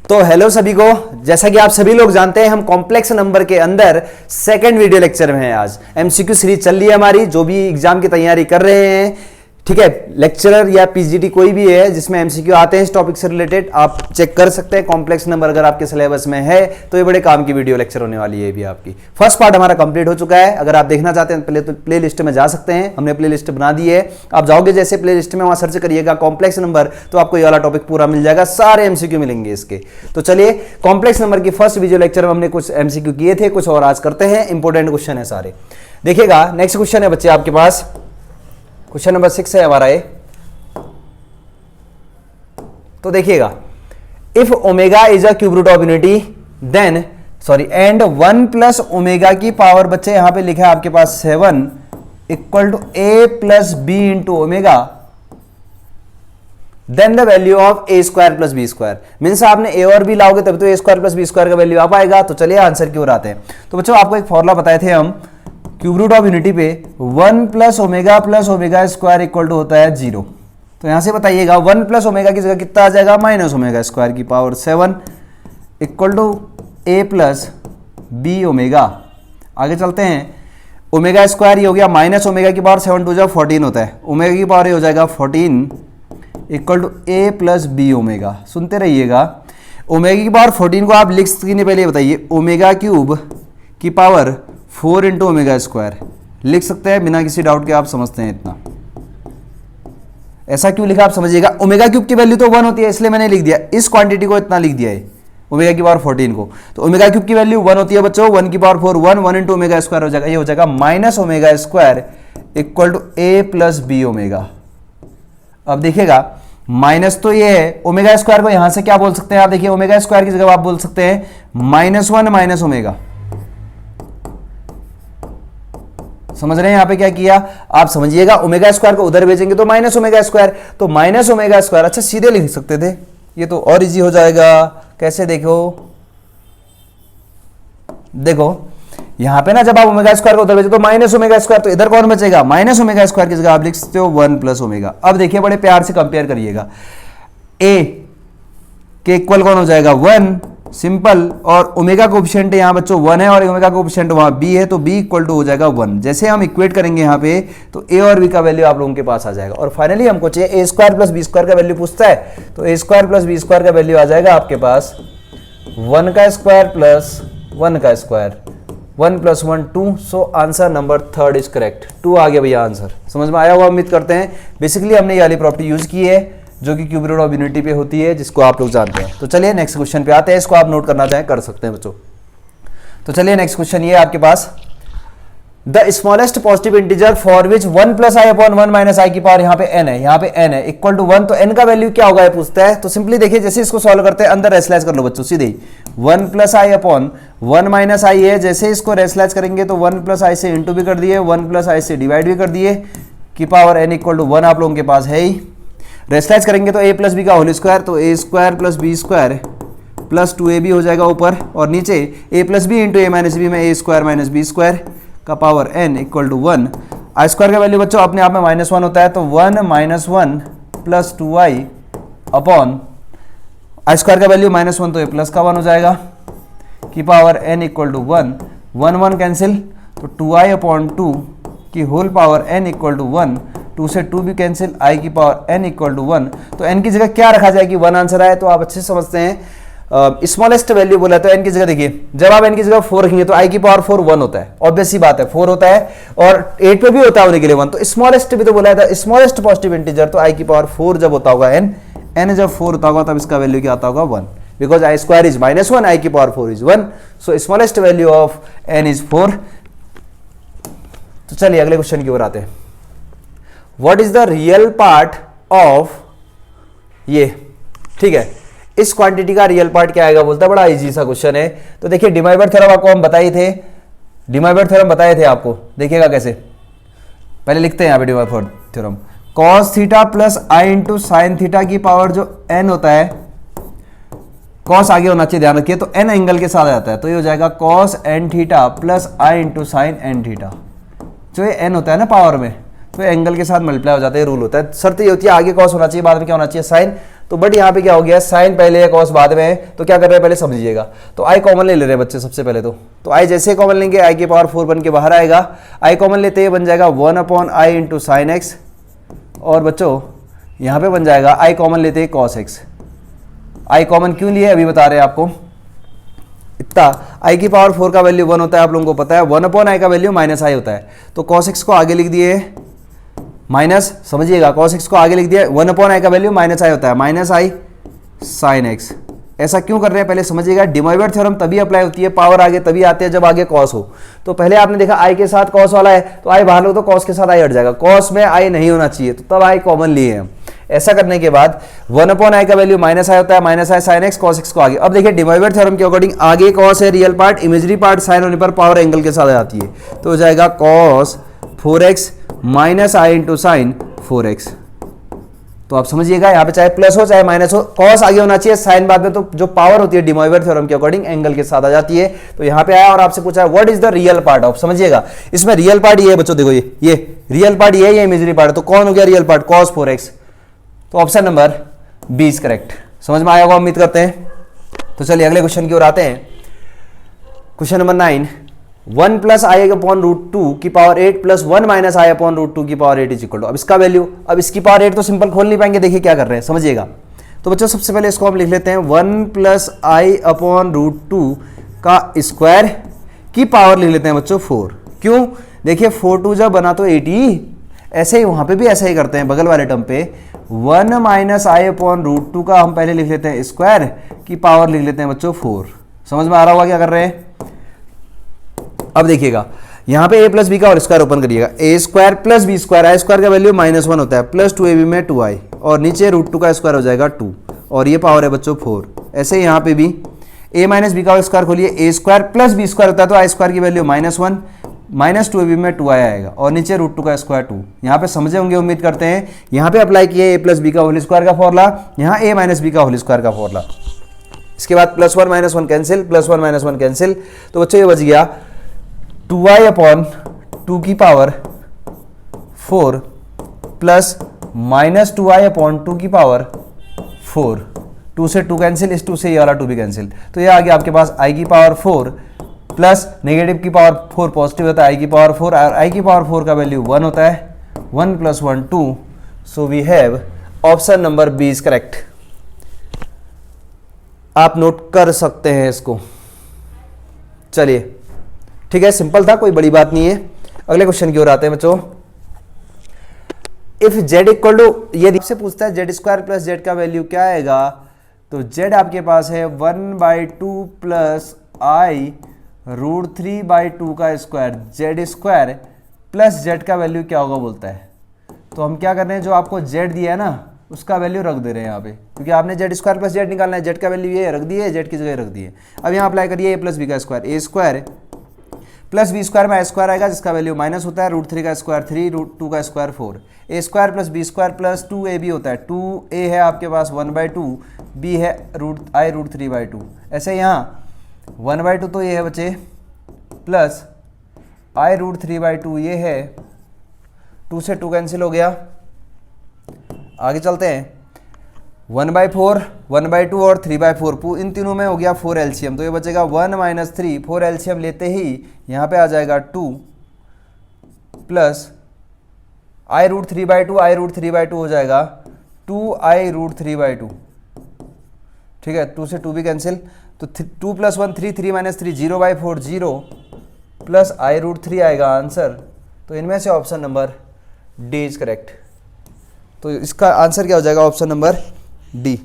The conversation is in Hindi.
तो हेलो सभी को, जैसा कि आप सभी लोग जानते हैं हम कॉम्प्लेक्स नंबर के अंदर सेकंड वीडियो लेक्चर में हैं। आज एमसीक्यू सीरीज चल रही है हमारी, जो भी एग्जाम की तैयारी कर रहे हैं, ठीक है, लेक्चरर या पीजीटी कोई भी है जिसमें एमसीक्यू आते हैं इस टॉपिक से रिलेटेड, आप चेक कर सकते हैं। कॉम्प्लेक्स नंबर अगर आपके सिलेबस में है तो ये बड़े काम की वीडियो लेक्चर होने वाली है। भी आपकी फर्स्ट पार्ट हमारा कंप्लीट हो चुका है। अगर आप देखना चाहते हैं पहले तो प्ले लिस्ट में जा सकते हैं, हमने प्ले लिस्ट बना दी है। आप जाओगे जैसे प्ले लिस्ट में, वहां सर्च करिएगा कॉम्प्लेक्स नंबर, तो आपको ये वाला टॉपिक पूरा मिल जाएगा, सारे एमसीक्यू मिलेंगे इसके। तो चलिए, कॉम्प्लेक्स नंबर की फर्स्ट वीडियो लेक्चर में हमने कुछ एमसीक्यू किए थे, कुछ और आज करते हैं। इंपॉर्टेंट क्वेश्चन है सारे, देखिएगा। नेक्स्ट क्वेश्चन है बच्चे आपके पास, क्वेश्चन नंबर 6 है हमारा ये। तो देखिएगा, if omega is a cube root of unity then and 1 plus omega की पावर, बच्चे यहां पे लिखा है आपके पास 7 equal to a plus b into omega, then the value of a square plus b square. Means आपने ए और बी लाओगे तभी तो a square plus b square का वैल्यू आ पाएगा। तो चलिए आंसर की ओर आते हैं। तो बच्चों आपको एक फॉर्मूला बताए थे हम क्यूब रूट ऑफ यूनिटी पे, 1 plus omega square equal to होता है 0। तो यहां से बताइएगा 1 प्लस ओमेगा की जगह कितना आ जाएगा, माइनस ओमेगा स्क्वायर की power 7 equal to a plus b omega. आगे चलते हैं, ओमेगा स्क्वायर ये हो गया माइनस ओमेगा की पावर 7 2 14 होता है, ओमेगा की पावर ये हो जाएगा 14 equal to a plus b omega. सुनते रहिएगा, ओमेगा की पावर 14 को आप लिख सकते हैं, पहले बताइए, ओमेगा क्यूब की पावर 4 इंटू ओमेगा स्क्वायर लिख सकते हैं बिना किसी डाउट के। आप समझते हैं इतना, ऐसा क्यों लिखा आप समझिएगा। ओमेगा क्यूब की वैल्यू तो 1 होती है, इसलिए मैंने लिख दिया, इस क्वांटिटी को इतना लिख दिया है, ओमेगा की पावर 14 को। तो ओमेगा क्यूब की वैल्यू 1 होती है बच्चों, 1 की पावर 4 1 इंटू ओमेगा स्क्वायर हो जाएगा, ये हो जाएगा minus omega square equal to a plus b omega. अब देखिएगा, माइनस तो ये है, ओमेगा स्क्वायर को यहां से क्या बोल सकते हैं आप, देखिए ओमेगा स्क्वायर की जगह आप बोल सकते हैं -1 माइनस ओमेगा। समझ रहे हैं यहां पे क्या किया, आप समझिएगा। ओमेगा स्क्वायर को उधर भेजेंगे तो माइनस ओमेगा स्क्वायर, तो माइनस ओमेगा स्क्वायर, अच्छा सीधे लिख सकते थे, ये तो और इजी हो जाएगा। कैसे, देखो यहां पे ना, जब आप ओमेगा स्क्वायर को उधर भेजो तो माइनस ओमेगा स्क्वायर, तो इधर कौन बचेगा, माइनस ओमेगा स्क्वायर की जगह आप लिख सकते हो 1 प्लस ओमेगा। अब देखिए बड़े प्यार से कंपेयर करिएगा, ए के इक्वल कौन हो जाएगा 1, सिंपल, और ओमेगा कोएफिशिएंट यहां बच्चों 1 है और ओमेगा कोएफिशिएंट वहां b है, तो b इक्वल टू हो जाएगा 1। जैसे हम इक्वेट करेंगे यहां पे, तो a और b का वैल्यू आप लोगों के पास आ जाएगा। और फाइनली हमको चाहिए a square plus b square का वैल्यू पूछता है, तो a square plus b square का वैल्यू आ जाएगा आपके पास 1 का स्क्वायर प्लस 1 का square, 1 plus 1 2। So answer number 3 is correct, 2 आ गया भैया आंसर। समझ में आया हुआ उम्मीद करते हैं। बेसिकली हमने ये वाली प्रॉपर्टी यूज की है जो कि क्यूब रूट ऑफ यूनिटी पे होती है, जिसको आप लोग जानते हैं। तो चलिए नेक्स्ट क्वेश्चन पे आते हैं, इसको आप नोट करना चाहें कर सकते हैं बच्चों। तो चलिए नेक्स्ट क्वेश्चन ये आपके पास, the smallest positive integer for which 1 plus i upon 1 minus i की पावर, यहाँ पे n है, यहाँ पे n है, इक्वल टू 1। तो n का वैल्यू क्या होगा ये पूछता है। तो सिंपली देखिए, जैसे इसको सॉल्व करते हैं, अंदर रेसलाइज कर लो बच्चों सीधे ही, 1 प्लस आई अपॉन 1 माइनस आई है, जैसे इसको रेसलाइज करेंगे तो 1 प्लस आई से इंटू भी कर दिए, 1 प्लस आई से डिवाइड भी कर दिए, की पावर n इक्वल टू 1 आप लोगों के पास है ही। रेसलाइज करेंगे तो a प्लस बी का होल स्क्वायर, तो a square plus b square plus 2ab हो जाएगा ऊपर, और नीचे a plus b into a minus b में a square minus b square का power n equal to 1। I square का वैल्यू बच्चों अपने आप में -1 होता है, तो 1 minus 1 plus 2i upon i square का वैल्यू -1, तो a प्लस का 1 हो जाएगा, की power n equal to 1 1 1 cancel, तो 2i अपॉन 2 की whole power n equal to 1, 2 से 2 भी कैंसिल, i की पावर n इक्वल टू 1। तो n की जगह क्या रखा जाएगी, 1 आंसर आए, तो आप अच्छे से समझते हैं। स्मॉलेस्ट वैल्यू बोला तो n की जगह देखिए, जब आप n की जगह 4 रखेंगे तो i की पावर 4 1 होता है, ऑब्वियस सी बात है 4 होता है, और 8 पे भी होता है होने के लिए 1। तो स्मॉलेस्ट भी तो बोला था, स्मॉलेस्ट पॉजिटिव इंटीजर, तो i की पावर 4 जब होता होगा n जब 4 होता होगा तब इसका वैल्यू क्या आता होगा 1, because I square is -1, i की power 4 is 1, so smallest value of n is 4। तो चलिए अगले क्वेश्चन की ओर आते हैं। What is the real part of ये, ठीक है, इस क्वांटिटी का रियल पार्ट क्या आएगा बोलता है, बड़ा इजी सा क्वेश्चन है। तो देखिए डिमाइवर थ्योरम आपको हम बताए थे, डिमाइवर थ्योरम बताए थे आपको, देखिएगा कैसे, पहले लिखते हैं यहाँ पे De Moivre theorem, cos theta plus i into sine theta की पावर जो n होता है, cos आगे होना चाहिए ध्यान रखिए, तो n एंगल के साथ आता है, तो ये हो जाएगा cos n theta plus i into sign n theta. जो ये n होता है ना पावर में, तो एंगल के साथ मल्टीप्लाई हो जाता है, रूल होता है। शर्त ये होती है आगे कॉस होना चाहिए, बाद में क्या होना चाहिए, साइन। तो बट यहाँ पे क्या हो गया, साइन पहले है कॉस बाद में है, तो क्या कर रहे हैं पहले समझिएगा। तो आई कॉमन ले रहे हैं बच्चे सबसे पहले, तो आई जैसे कॉमन लेंगे आई की पावर 4 बन के बाहर आएगा। आई कॉमन लेते ही बन जाएगा 1/i इंटू साइन एक्स, और बच्चों यहाँ पे बन जाएगा आई कॉमन लेते ही कॉस एक्स। आई कॉमन क्यों लिए अभी बता रहे हैं आपको। इतना आई की पावर 4 का वैल्यू 1 होता है, आप लोगों को पता है, 1/i का वैल्यू -i होता है। तो cos x को आगे लिख दिए माइनस, समझिएगा cos x को आगे लिख दिया, 1/i का वैल्यू -i होता है, -i sin x। ऐसा क्यों कर रहे हैं पहले समझिएगा। डी मोइवर थ्योरम तभी अप्लाई होती है, पावर आगे तभी आते हैं जब आगे cos हो। तो पहले आपने देखा i के साथ cos वाला है, तो i बाहर लो तो cos के साथ i हट जाएगा, cos में i नहीं होना चाहिए, तो तब i कॉमन लिए हैं। ऐसा करने के बाद 1/i का वैल्यू -i होता है, -i sin x, cos x को आगे। अब देखिए डी मोइवर थ्योरम के अकॉर्डिंग आगे cos है real part, imaginary part sine होने पर पावर एंगल के साथ आ जाती है, तो हो जाएगा cos 4x -i into sine 4x। तो आप समझिएगा यहाँ पे चाहे प्लस हो चाहे माइनस हो, cos आगे होना चाहिए, साइन बाद में, तो जो पावर होती है डी मोइवर थ्योरम के अकॉर्डिंग एंगल के साथ आ जाती है। तो यहाँ पे आया और आपसे पूछा है what is the real part of, समझिएगा इसमें रियल पार्ट ये है बच्चों, देखो ये रियल पार्ट ये इमेजरी पार्ट, तो कौन हो गया रियल पार्ट, cos 4x। तो option number b is correct. समझ में आया होगा उम्मीद करते हैं। तो चलिए अगले क्वेश्चन की ओर आते हैं। Question number 9, 1 plus i upon root 2 की पावर 8 प्लस 1 माइनस आई अपॉन रूट 2 की पावर 8 इज इक्वल टू। अब इसका वैल्यू, अब इसकी पावर 8 तो सिंपल खोल नहीं पाएंगे, देखिए क्या कर रहे हैं समझिएगा। तो बच्चों सबसे पहले इसको हम लिख लेते हैं 1 प्लस आई अपॉन रूट 2 का स्क्वायर की पावर लिख लेते हैं बच्चों 4। क्यों, देखिए 4 2 जब बना तो 8 ही, ऐसे ही वहां पे भी ऐसा ही करते हैं बगल वाले टर्म पे 1 माइनस आई अपॉन रूट 2 का हम पहले लिख लेते हैं स्क्वायर की पावर लिख लेते हैं बच्चों 4। समझ में आ रहा होगा क्या कर रहे हैं। अब देखिएगा यहाँ पे a प्लस बी का और स्क्वायर ओपन करिएगा, a square plus b square, i square का वैल्यू -1 होता है, प्लस 2ab में 2i, और नीचे रूट 2 का स्क्वायर हो जाएगा 2, और ये पावर है बच्चों 4। ऐसे यहाँ पे भी a माइनस बी का स्क्वायर खोलिए, a square plus b square होता है, तो आई स्क्वायर की वैल्यू -1, माइनस 2ab में 2i आएगा, और नीचे रूट 2 का स्क्वायर 2। यहाँ पे समझे होंगे उम्मीद करते हैं। यहाँ पे अप्लाई किए a प्लस बी का होल स्क्वायर का फॉर्मूला, यहाँ a माइनस बी का होल स्क्वायर का फॉर्मूला, इसके बाद +1 -1 कैंसिल, +1 -1 कैंसिल, तो बच्चों ये बच गया 2i अपॉन 2 की पावर 4 प्लस -2i अपॉन 2 की पावर 4। 2 से 2 कैंसिल, इस 2 से ये वाला 2 भी कैंसिल, तो ये आ गया आपके पास i की पावर 4 प्लस नेगेटिव की पावर 4 पॉजिटिव होता है, i की पावर 4, और i की पावर 4 का वैल्यू 1 होता है, 1 + 1 2। So we have option number b is correct. आप नोट कर सकते हैं इसको। चलिए ठीक है, सिंपल था, कोई बड़ी बात नहीं है। अगले क्वेश्चन की ओर आते हैं बच्चों। इफ z इक्वल टू, ये से पूछता है z स्क्वायर प्लस z का वैल्यू क्या आएगा, तो z आपके पास है 1/2 प्लस i रूट 3/2 का square, z square plus z का वैल्यू क्या होगा बोलता है। तो हम क्या कर रहे हैं, जो आपको z दिया है ना उसका वैल्यू रख दे रहे हैं यहाँ पे, क्योंकि आपने z स्क्वायर प्लस z निकालना है, z का वैल्यू ये रख दिए, z की जगह रख दिए। अब यहाँ अप्लाई करिए a प्लस बी का square, a square plus b square में आई स्क्वायर आएगा जिसका वैल्यू माइनस होता है, रूट 3 का स्क्वायर 3, रूट 2 का square 4, a square plus b square plus 2ab होता है, 2a है आपके पास 1/2, b है रूट 3/2। ऐसे यहाँ 1/2 तो ये है बच्चे, प्लस i रूट 3/2 ये है, 2 से 2 कैंसिल हो गया। आगे चलते हैं, 1/4, 1/2 और 3/4, इन तीनों में हो गया 4 एलसीएम, तो ये बचेगा 1 - 3, 4 एलसीएम लेते ही यहाँ पे आ जाएगा 2 plus i root 3/2, i root 3/2 हो जाएगा 2i रूट 3/2। ठीक है, 2 से 2 भी कैंसिल, तो 2 + 1 3, 3 - 3 0/4, 0 प्लस i रूट 3 आएगा आंसर। तो इनमें से option number D is correct. तो इसका आंसर क्या हो जाएगा, ऑप्शन नंबर डी।